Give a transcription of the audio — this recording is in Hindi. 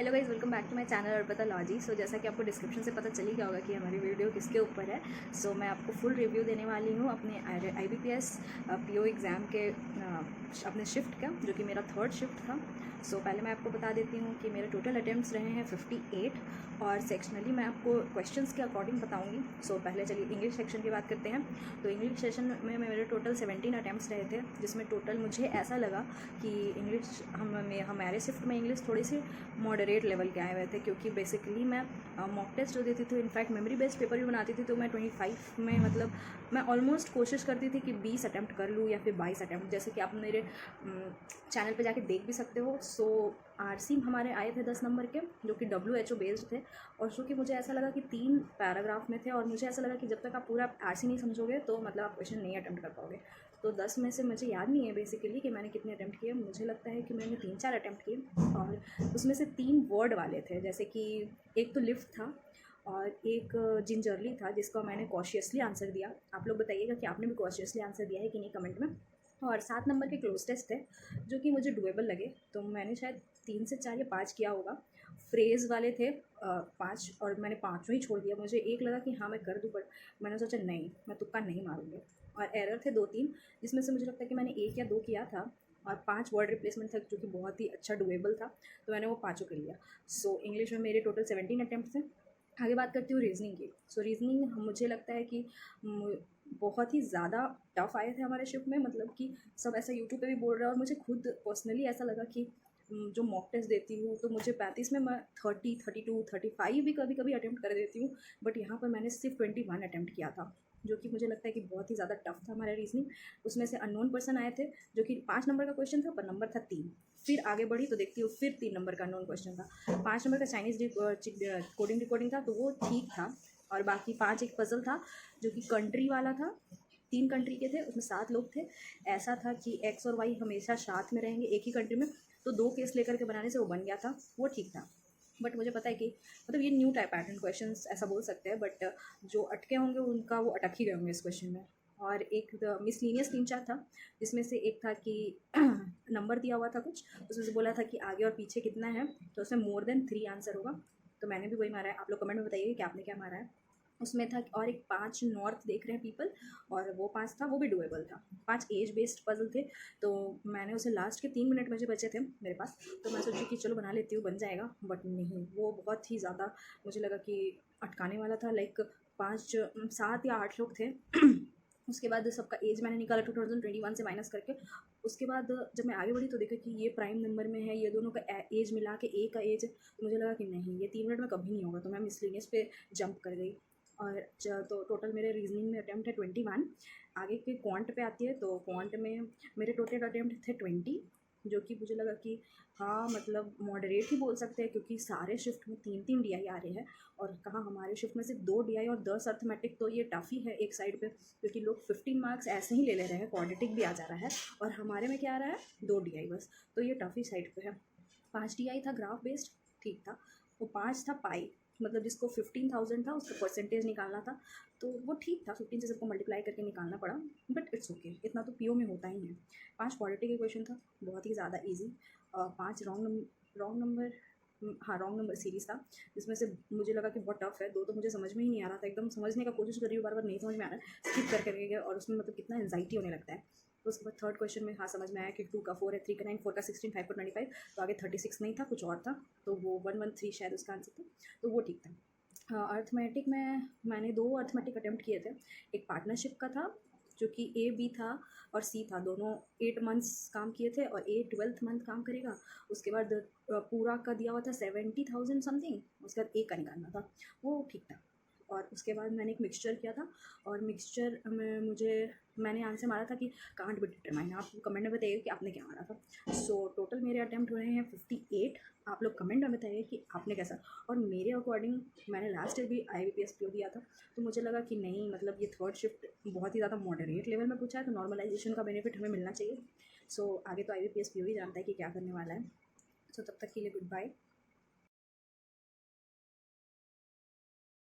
Hello guys, welcome back to my channel Arpitalogy. So जैसा कि आपको डिस्क्रिप्शन से पता चल ही गया होगा कि हमारी वीडियो किसके ऊपर है। सो मैं आपको फुल रिव्यू देने वाली हूँ अपने IBPS PO एग्ज़ाम के अपने शिफ्ट का, जो कि मेरा थर्ड शिफ्ट था। सो पहले मैं आपको बता देती हूँ कि मेरे टोटल अटैम्प्ट्स रहे हैं 58 और सेक्शनली मैं आपको क्वेश्चंस के अकॉर्डिंग बताऊँगी। सो पहले चलिए इंग्लिश सेक्शन की बात करते हैं। तो इंग्लिश सेशन में मेरे टोटल 17 अटैम्प्ट्स रहे थे, जिसमें टोटल मुझे ऐसा लगा कि इंग्लिश हमारे शिफ्ट में इंग्लिश थोड़ी सी मॉडरेट लेवल के आए हुए थे, क्योंकि बेसिकली मैं मॉक टेस्ट जो देती थी, इनफैक्ट मेमोरी बेस्ड पेपर भी बनाती थी, तो मैं 25 में मतलब मैं ऑलमोस्ट कोशिश करती थी कि 20 अटैम्प्ट कर लूँ या फिर 22 अटैम्प्ट, जैसे कि आप मेरे चैनल पे जाके देख भी सकते हो। सो RC हमारे आए थे 10 नंबर के, जो कि WHO बेस्ड थे, और चूँकि मुझे ऐसा लगा कि 3 पैराग्राफ में थे और मुझे ऐसा लगा कि जब तक आप पूरा RC नहीं समझोगे तो मतलब आप क्वेश्चन नहीं अटैम्प्ट कर पाओगे। तो 10 में से मुझे याद नहीं है बेसिकली कि मैंने कितने अटैम्प्ट किए। मुझे लगता है कि मैंने 3-4 अटैम्प्ट किए, और उसमें से 3 वर्ड वाले थे, जैसे कि एक तो लिफ्ट था और एक जिंजरली था, जिसका मैंने कॉशियसली आंसर दिया। आप लोग बताइएगा कि आपने भी कॉशियसली आंसर दिया है कि नहीं कमेंट में। और 7 नंबर के क्लोज टेस्ट थे, जो कि मुझे डुएबल लगे, तो मैंने शायद 3 से 4 या 5 किया होगा। फ्रेज़ वाले थे 5, और मैंने पाँचों ही छोड़ दिया। मुझे एक लगा कि हाँ मैं कर दूँ, बट मैंने सोचा नहीं, मैं तुक्का नहीं मारूँगी। और एरर थे 2-3, जिसमें से मुझे लगता है कि मैंने 1 या 2 किया था, और 5 वर्ड रिप्लेसमेंट था, जो कि बहुत ही अच्छा डुएबल था, तो मैंने वो पाँचों कर लिया। सो इंग्लिश में मेरे टोटल 17 अटैम्प्ट थे। आगे बात करती हूँ रीजनिंग की। सो रीजनिंग मुझे लगता है कि बहुत ही ज़्यादा टफ आए थे हमारे शिफ्ट में, मतलब कि सब ऐसा यूट्यूब पे भी बोल रहा है, और मुझे खुद पर्सनली ऐसा लगा कि जो मॉक टेस्ट देती हूँ तो मुझे 35 में मैं 30, 32, 35 भी कभी कभी अटैम्प्ट कर देती हूँ, बट यहाँ पर मैंने सिर्फ 21 अटैम्प्ट किया था, जो कि मुझे लगता है कि बहुत ही ज़्यादा टफ था हमारा रीजनिंग। उसमें से अननोन पर्सन आए थे, जो कि 5 नंबर का क्वेश्चन था, पर नंबर था 3। फिर आगे बढ़ी तो देखती हूँ फिर 3 नंबर का अननोन क्वेश्चन था। 5 नंबर का चाइनीज़ कोडिंग रिकॉर्डिंग था, तो वो ठीक था, और बाकी 5 एक पजल था, जो कि कंट्री वाला था। 3 कंट्री के थे, उसमें 7 लोग थे। ऐसा था कि X और Y हमेशा साथ में रहेंगे एक ही कंट्री में, तो 2 केस लेकर के बनाने से वो बन गया था, वो ठीक था। बट मुझे पता है कि मतलब ये न्यू टाइप पैटर्न क्वेश्चंस ऐसा बोल सकते हैं, बट जो अटके होंगे उनका वो अटक ही गए होंगे इस क्वेश्चन में। और एक मिसलीनियस 3-4 था, जिसमें से एक था कि नंबर दिया हुआ था कुछ, उसमें से बोला था कि आगे और पीछे कितना है, तो उसमें मोर देन 3 आंसर होगा, तो मैंने भी वही मारा है। आप लोग कमेंट में बताइए कि आपने क्या मारा है। उसमें था और एक 5 नॉर्थ देख रहे हैं पीपल, और वो 5 था, वो भी डुएबल था। 5 एज बेस्ड पजल थे, तो मैंने उसे लास्ट के 3 मिनट मुझे बचे थे मेरे पास, तो मैं सोची कि चलो बना लेती हूँ, बन जाएगा, बट नहीं, वो बहुत ही ज़्यादा मुझे लगा कि अटकाने वाला था। लाइक 5 7 या 8 लोग थे। उसके बाद सबका एज मैंने निकाला 2021 से माइनस करके। उसके बाद जब मैं आगे बढ़ी तो देखा कि ये प्राइम नंबर में है, ये दोनों का एज मिला के ए का एज है, तो मुझे लगा कि नहीं, ये 3 मिनट में कभी नहीं होगा, तो मैं मिसलिनियस पे जंप कर गई। और तो टोटल मेरे रीजनिंग में अटैम्प्ट है 21। आगे के क्वांट पे आती है, तो क्वांट में मेरे टोटल अटैम्प्ट थे 20, जो कि मुझे लगा कि हाँ मतलब मॉडरेट ही बोल सकते हैं, क्योंकि सारे शिफ्ट में 3-3 DI आ रहे हैं, और कहाँ हमारे शिफ्ट में सिर्फ 2 DI और 10 अर्थमेटिक, तो ये टफ ही है एक साइड पे, क्योंकि लोग 15 मार्क्स ऐसे ही ले ले रहे हैं, क्वाड्रेटिक भी आ जा रहा है, और हमारे में क्या आ रहा है 2 DI बस, तो ये टफ ही साइड पे है। 5 DI था ग्राफ बेस्ड, ठीक था। वो 5 था पाई, मतलब जिसको 15,000 था उसका परसेंटेज निकालना था, तो वो ठीक था। 15 से सबको मल्टीप्लाई करके निकालना पड़ा, बट इट्स ओके, इतना तो PO में होता ही है। 5 क्वालिटी के क्वेश्चन था, बहुत ही ज़्यादा ईजी। 5 रॉन्ग नंबर, हाँ रॉन्ग नंबर सीरीज़ था, जिसमें से मुझे लगा कि बहुत टफ है। 2 तो मुझे समझ में ही नहीं आ रहा था, एकदम समझने का कोशिश कर रही हूँ, बार बार नहीं समझ में आ रहा है, स्किप कर करके, और उसमें मतलब कितना एंजाइटी होने लगता है। तो उसके बाद थर्ड क्वेश्चन में हाँ समझ में आया कि 2 का 4 है, 3 का 9, 4 का 16, 5 का 25, तो आगे 36 नहीं था, कुछ और था, तो वो 113 शायद उसका आंसर था, तो वो ठीक था। अर्थमेटिक में मैंने 2 अर्थमेटिक अटैम्प्ट किए थे। एक पार्टनरशिप का था, जो कि A B था और C था, दोनों 8 मंथ्स काम किए थे, और A 12th मंथ काम करेगा। उसके बाद पूरा का दिया हुआ था 70,000 समथिंग, उसके बाद A का निकालना था, वो ठीक था। और उसके बाद मैंने एक मिक्सचर किया था, और मिक्सचर में मैंने आंसर मारा था कि कांट बी डिटरमाइन। आप कमेंट में बताइए कि आपने क्या मारा था। सो टोटल मेरे अटैम्प्ट हुए हैं 58। आप लोग कमेंट में बताइए कि आपने कैसा, और मेरे अकॉर्डिंग मैंने लास्ट ईयर भी IBPS PO दिया था, तो मुझे लगा कि नहीं, मतलब ये थर्ड शिफ्ट बहुत ही ज़्यादा मॉडरेट लेवल में पूछा है, तो नॉर्मलाइजेशन का बेनिफिट हमें मिलना चाहिए। सो आगे तो IBPS PO ही जानता है कि क्या करने वाला है। सो तब तक के लिए गुड बाय।